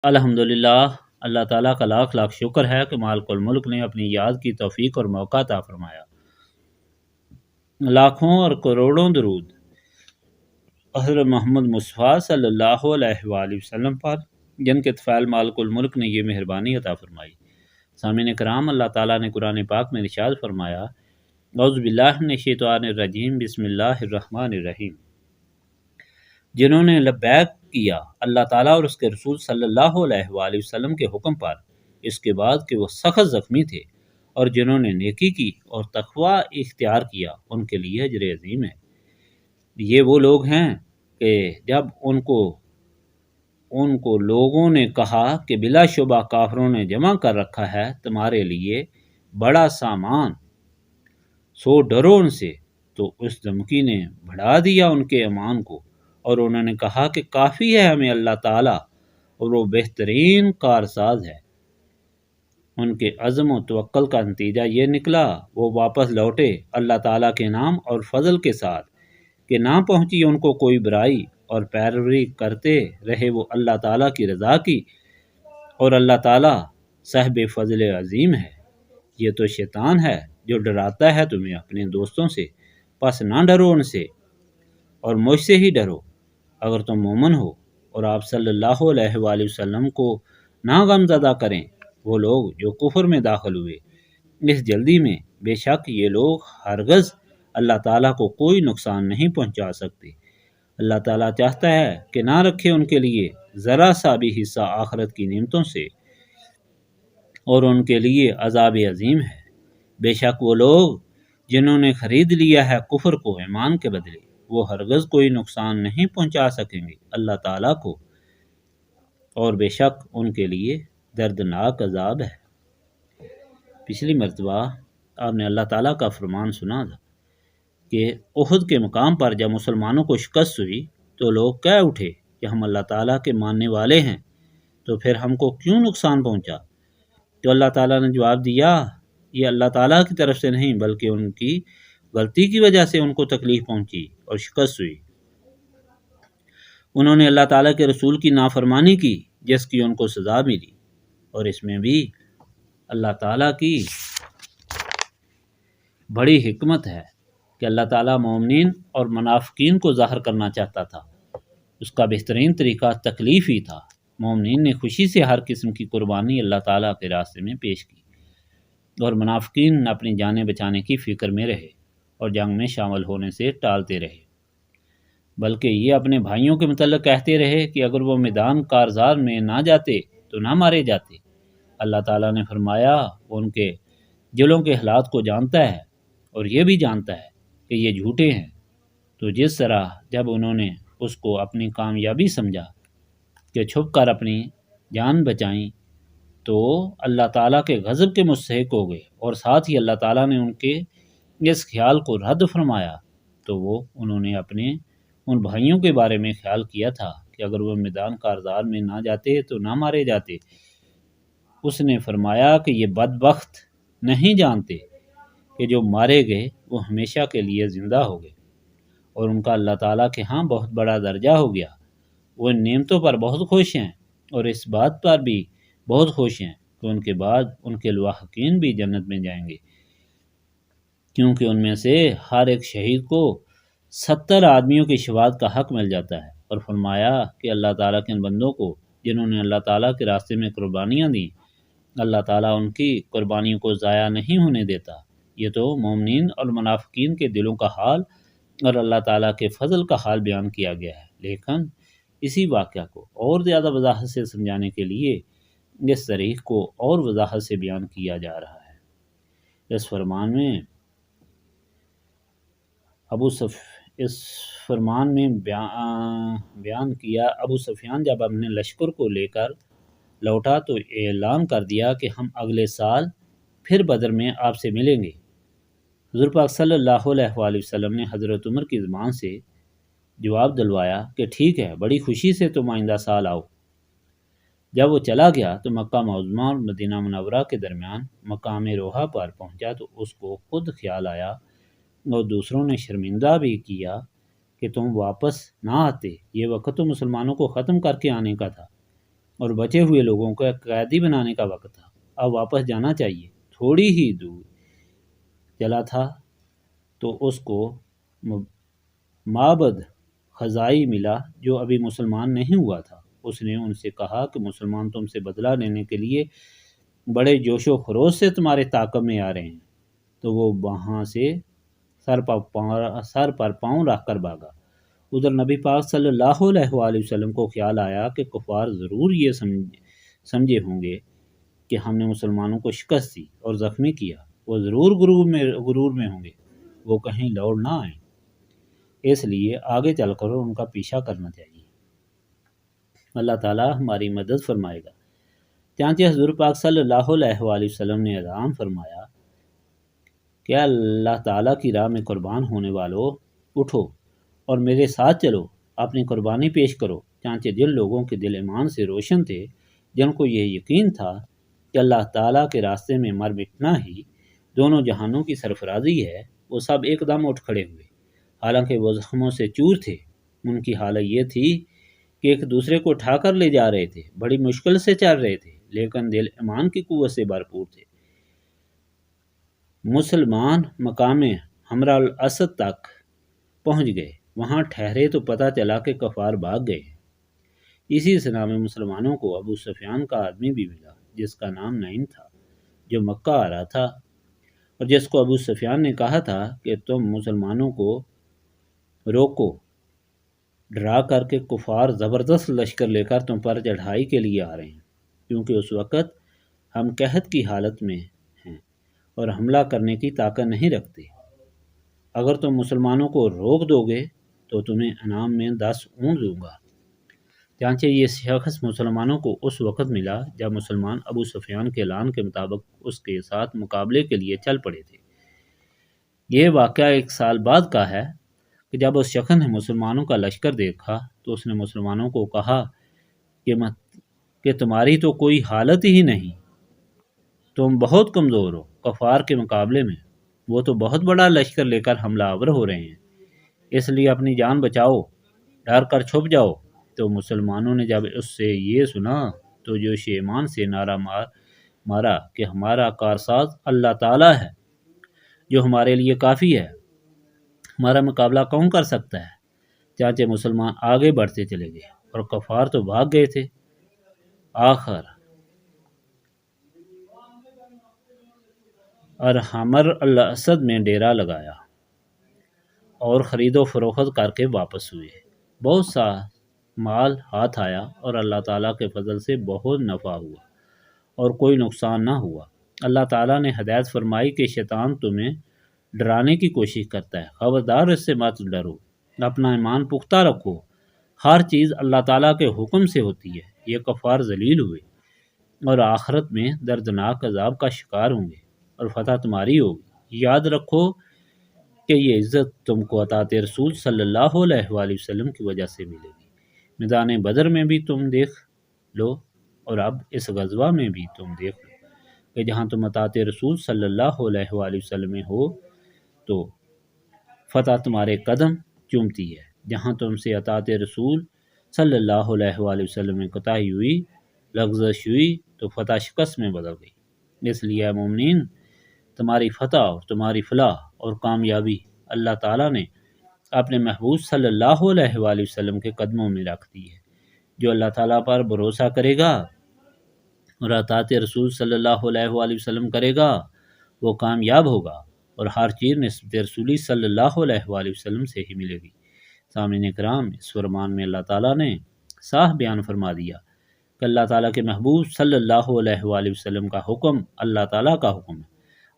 الحمدللہ، اللہ تعالیٰ کا لاکھ لاکھ شکر ہے کہ مالک الملک نے اپنی یاد کی توفیق اور موقع عطا فرمایا۔ لاکھوں اور کروڑوں درود حضرت محمد مصطفیٰ صلی اللہ علیہ وآلہ وسلم پر، جن کے طفیل مالک الملک نے یہ مہربانی عطا فرمائی۔ سامعین کرام، اللہ تعالیٰ نے قرآن پاک میں ارشاد فرمایا، اعوذ باللہ من الشیطان الرجیم، بسم اللہ الرحمن الرحیم۔ جنہوں نے لبیک کیا اللہ تعالیٰ اور اس کے رسول صلی اللہ علیہ وآلہ وسلم کے حکم پر، اس کے بعد کہ وہ سخت زخمی تھے، اور جنہوں نے نیکی کی اور تقوی اختیار کیا، ان کے لیے اجر عظیم ہے۔ یہ وہ لوگ ہیں کہ جب ان کو لوگوں نے کہا کہ بلا شبہ کافروں نے جمع کر رکھا ہے تمہارے لیے بڑا سامان، سو ڈرو ان سے، تو اس دھمکی نے بڑھا دیا ان کے ایمان کو، اور انہوں نے کہا کہ کافی ہے ہمیں اللہ تعالیٰ، اور وہ بہترین کارساز ہے۔ ان کے عزم و توکل کا نتیجہ یہ نکلا، وہ واپس لوٹے اللہ تعالیٰ کے نام اور فضل کے ساتھ، کہ نہ پہنچی ان کو کوئی برائی، اور پیروی کرتے رہے وہ اللہ تعالیٰ کی رضا کی، اور اللہ تعالیٰ صاحب فضل عظیم ہے۔ یہ تو شیطان ہے جو ڈراتا ہے تمہیں اپنے دوستوں سے، پس نہ ڈرو ان سے، اور مجھ سے ہی ڈرو اگر تم مومن ہو، اور آپ صلی اللہ علیہ وآلہ وسلم کو نہ غم زدہ کریں وہ لوگ جو کفر میں داخل ہوئے اس جلدی میں، بے شک یہ لوگ ہرگز اللہ تعالیٰ کو کوئی نقصان نہیں پہنچا سکتے۔ اللہ تعالیٰ چاہتا ہے کہ نہ رکھے ان کے لیے ذرا سا بھی حصہ آخرت کی نعمتوں سے، اور ان کے لیے عذاب عظیم ہے۔ بے شک وہ لوگ جنہوں نے خرید لیا ہے کفر کو ایمان کے بدلے، وہ ہرگز کوئی نقصان نہیں پہنچا سکیں گے اللہ تعالیٰ کو، اور بے شک ان کے لیے دردناک عذاب ہے۔ پچھلی مرتبہ آپ نے اللہ تعالیٰ کا فرمان سنا تھا کہ احد کے مقام پر جب مسلمانوں کو شکست ہوئی تو لوگ کہہ اٹھے کہ ہم اللہ تعالیٰ کے ماننے والے ہیں، تو پھر ہم کو کیوں نقصان پہنچا؟ تو اللہ تعالیٰ نے جواب دیا، یہ اللہ تعالیٰ کی طرف سے نہیں بلکہ ان کی غلطی کی وجہ سے ان کو تکلیف پہنچی اور شکست ہوئی۔ انہوں نے اللہ تعالیٰ کے رسول کی نافرمانی کی جس کی ان کو سزا ملی، اور اس میں بھی اللہ تعالیٰ کی بڑی حکمت ہے کہ اللہ تعالیٰ مومنین اور منافقین کو ظاہر کرنا چاہتا تھا۔ اس کا بہترین طریقہ تکلیف ہی تھا۔ مومنین نے خوشی سے ہر قسم کی قربانی اللہ تعالیٰ کے راستے میں پیش کی، اور منافقین اپنی جانیں بچانے کی فکر میں رہے اور جنگ میں شامل ہونے سے ٹالتے رہے، بلکہ یہ اپنے بھائیوں کے متعلق کہتے رہے کہ اگر وہ میدان کارزار میں نہ جاتے تو نہ مارے جاتے۔ اللہ تعالیٰ نے فرمایا وہ ان کے دلوں کے حالات کو جانتا ہے، اور یہ بھی جانتا ہے کہ یہ جھوٹے ہیں۔ تو جس طرح جب انہوں نے اس کو اپنی کامیابی سمجھا کہ چھپ کر اپنی جان بچائیں، تو اللہ تعالیٰ کے غضب کے مستحق ہو گئے، اور ساتھ ہی اللہ تعالیٰ نے ان کے اس خیال کو رد فرمایا۔ تو انہوں نے اپنے ان بھائیوں کے بارے میں خیال کیا تھا کہ اگر وہ میدان کارزار میں نہ جاتے تو نہ مارے جاتے۔ اس نے فرمایا کہ یہ بدبخت نہیں جانتے کہ جو مارے گئے وہ ہمیشہ کے لیے زندہ ہو گئے، اور ان کا اللہ تعالیٰ کے ہاں بہت بڑا درجہ ہو گیا۔ وہ ان نعمتوں پر بہت خوش ہیں، اور اس بات پر بھی بہت خوش ہیں کہ ان کے بعد ان کے لواحقین بھی جنت میں جائیں گے، کیونکہ ان میں سے ہر ایک شہید کو 70 آدمیوں کی شفاعت کا حق مل جاتا ہے۔ اور فرمایا کہ اللہ تعالیٰ کے ان بندوں کو جنہوں نے اللہ تعالیٰ کے راستے میں قربانیاں دیں، اللہ تعالیٰ ان کی قربانیوں کو ضائع نہیں ہونے دیتا۔ یہ تو مومنین اور منافقین کے دلوں کا حال اور اللہ تعالیٰ کے فضل کا حال بیان کیا گیا ہے، لیکن اسی واقعہ کو اور زیادہ وضاحت سے سمجھانے کے لیے اس تاریخ کو اور وضاحت سے بیان کیا جا رہا ہے۔ اس فرمان میں بیان کیا، ابو سفیان جب اپنے لشکر کو لے کر لوٹا تو اعلان کر دیا کہ ہم اگلے سال پھر بدر میں آپ سے ملیں گے۔ حضور پاک صلی اللہ علیہ وآلہ وسلم نے حضرت عمر کی زبان سے جواب دلوایا کہ ٹھیک ہے، بڑی خوشی سے تم آئندہ سال آؤ۔ جب وہ چلا گیا تو مکہ معظمہ اور مدینہ منورہ کے درمیان مقام روحہ پر پہنچا تو اس کو خود خیال آیا، اور دوسروں نے شرمندہ بھی کیا کہ تم واپس نہ آتے، یہ وقت تو مسلمانوں کو ختم کر کے آنے کا تھا۔ اور بچے ہوئے لوگوں کو ایک قیدی بنانے کا وقت تھا، اب واپس جانا چاہیے۔ تھوڑی ہی دور چلا تھا تو اس کو معبد خزائی ملا جو ابھی مسلمان نہیں ہوا تھا۔ اس نے ان سے کہا کہ مسلمان تم سے بدلہ لینے کے لیے بڑے جوش و خروش سے تمہارے تعاقب میں آ رہے ہیں۔ تو وہ وہاں سے سر پر پاؤں رکھ کر بھاگا۔ ادھر نبی پاک صلی اللہ علیہ وآلہ وسلم کو خیال آیا کہ کفار ضرور یہ سمجھے ہوں گے کہ ہم نے مسلمانوں کو شکست دی اور زخمی کیا، وہ ضرور غرور میں ہوں گے، وہ کہیں لوٹ نہ آئیں، اس لیے آگے چل کر ان کا پیچھا کرنا چاہیے۔ اللہ تعالیٰ ہماری مدد فرمائے گا۔ چانچہ حضور پاک صلی اللہ علیہ وآلہ وسلم نے اعلان فرمایا کہ اللہ تعالیٰ کی راہ میں قربان ہونے والوں اٹھو اور میرے ساتھ چلو، اپنی قربانی پیش کرو۔ چانچہ جن لوگوں کے دل ایمان سے روشن تھے، جن کو یہ یقین تھا کہ اللہ تعالیٰ کے راستے میں مر مٹنا ہی دونوں جہانوں کی سرفرازی ہے، وہ سب ایک دم اٹھ کھڑے ہوئے۔ حالانکہ وہ زخموں سے چور تھے، ان کی حالت یہ تھی کہ ایک دوسرے کو اٹھا کر لے جا رہے تھے، بڑی مشکل سے چل رہے تھے، لیکن دل ایمان کی قوت سے بھرپور تھے۔ مسلمان مقام حمراء الاسد تک پہنچ گئے، وہاں ٹھہرے تو پتہ چلا کہ کفار بھاگ گئے ہیں۔ اسی سنا میں مسلمانوں کو ابو سفیان کا آدمی بھی ملا جس کا نام نعیم تھا، جو مکہ آ رہا تھا، اور جس کو ابو سفیان نے کہا تھا کہ تم مسلمانوں کو روکو، ڈرا کر کے کفار زبردست لشکر لے کر تم پر چڑھائی کے لیے آ رہے ہیں، کیونکہ اس وقت ہم قحط کی حالت میں ہیں اور حملہ کرنے کی طاقت نہیں رکھتے۔ اگر تم مسلمانوں کو روک دو گے تو تمہیں انعام میں 10 اونٹ دوں گا۔ چانچہ یہ شخص مسلمانوں کو اس وقت ملا جب مسلمان ابو سفیان کے اعلان کے مطابق اس کے ساتھ مقابلے کے لیے چل پڑے تھے۔ یہ واقعہ 1 سال بعد کا ہے کہ جب اس شخص نے مسلمانوں کا لشکر دیکھا تو اس نے مسلمانوں کو کہا کہ تمہاری تو کوئی حالت ہی نہیں، تم بہت کمزور ہو، کفار کے مقابلے میں وہ تو بہت بڑا لشکر لے کر حملہ آور ہو رہے ہیں، اس لیے اپنی جان بچاؤ، ڈر کر چھپ جاؤ۔ تو مسلمانوں نے جب اس سے یہ سنا تو جوش ایمان سے نعرہ مارا کہ ہمارا کارساز اللہ تعالیٰ ہے جو ہمارے لیے کافی ہے، ہمارا مقابلہ کون کر سکتا ہے۔ چانچہ مسلمان آگے بڑھتے چلے گئے اور کفار تو بھاگ گئے تھے۔ آخر اور حمر الاسد میں ڈیرا لگایا اور خرید و فروخت کر کے واپس ہوئے۔ بہت سا مال ہاتھ آیا اور اللہ تعالیٰ کے فضل سے بہت نفع ہوا اور کوئی نقصان نہ ہوا۔ اللہ تعالیٰ نے ہدایت فرمائی کہ شیطان تمہیں ڈرانے کی کوشش کرتا ہے، خبردار اس سے مت ڈرو، اپنا ایمان پختہ رکھو، ہر چیز اللہ تعالیٰ کے حکم سے ہوتی ہے۔ یہ کفار ذلیل ہوئے اور آخرت میں دردناک عذاب کا شکار ہوں گے اور فتح تمہاری ہوگی۔ یاد رکھو کہ یہ عزت تم کو اطاعت رسول صلی اللہ علیہ وآلہ وسلم کی وجہ سے ملے گی۔ میدان بدر میں بھی تم دیکھ لو اور اب اس غزوہ میں بھی تم دیکھ لو کہ جہاں تم اطاعت رسول صلی اللہ علیہ وآلہ وسلم میں ہو تو فتح تمہارے قدم چومتی ہے، جہاں تم سے اطاعت رسول صلی اللہ علیہ وآلہ وسلم میں کوتاہی ہوئی، لغزش ہوئی، تو فتح شکست میں بدل گئی۔ اس لیے اے مومنین، تمہاری فتح اور تمہاری فلاح اور کامیابی اللہ تعالیٰ نے اپنے محبوب صلی اللہ علیہ وآلہ وسلم کے قدموں میں رکھ دی ہے۔ جو اللہ تعالیٰ پر بھروسہ کرے گا اور اطاعت رسول صلی اللہ علیہ وآلہ وسلم کرے گا وہ کامیاب ہوگا اور ہر چیز نسبت رسولی صلی اللہ علیہ وآلہ وسلم سے ہی ملے گی۔ سامعین کرام، اس فرمان میں اللہ تعالیٰ نے صاف بیان فرما دیا کہ اللہ تعالیٰ کے محبوب صلی اللہ علیہ وآلہ وسلم کا حکم اللہ تعالیٰ کا حکم ہے،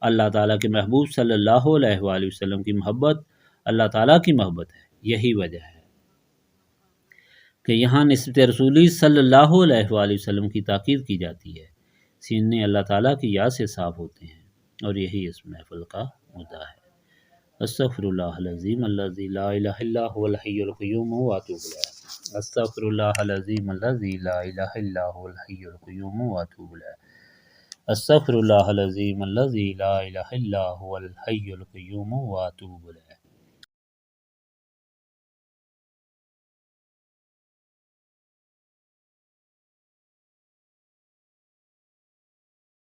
اللہ تعالیٰ کے محبوب صلی اللہ علیہ وآلہ وسلم کی محبت اللہ تعالیٰ کی محبت ہے۔ یہی وجہ ہے کہ یہاں نسبت رسولی صلی اللہ علیہ وآلہ وسلم کی تاکید کی جاتی ہے، سینے اللہ تعالیٰ کی یاد سے صاف ہوتے ہیں، اور یہی اس محفل کا مدعا ہے۔ استغفر اللہ العظیم الذی لا الہ الا هو الحی القیوم واتوب الیہ۔ استغفر اللہ العظیم الذی لا الہ الا هو الحی القیوم واتوب الیہ۔ استغفر اللہ العظیم الذی لا الہ الا هو الحی القیوم واتوب الیہ۔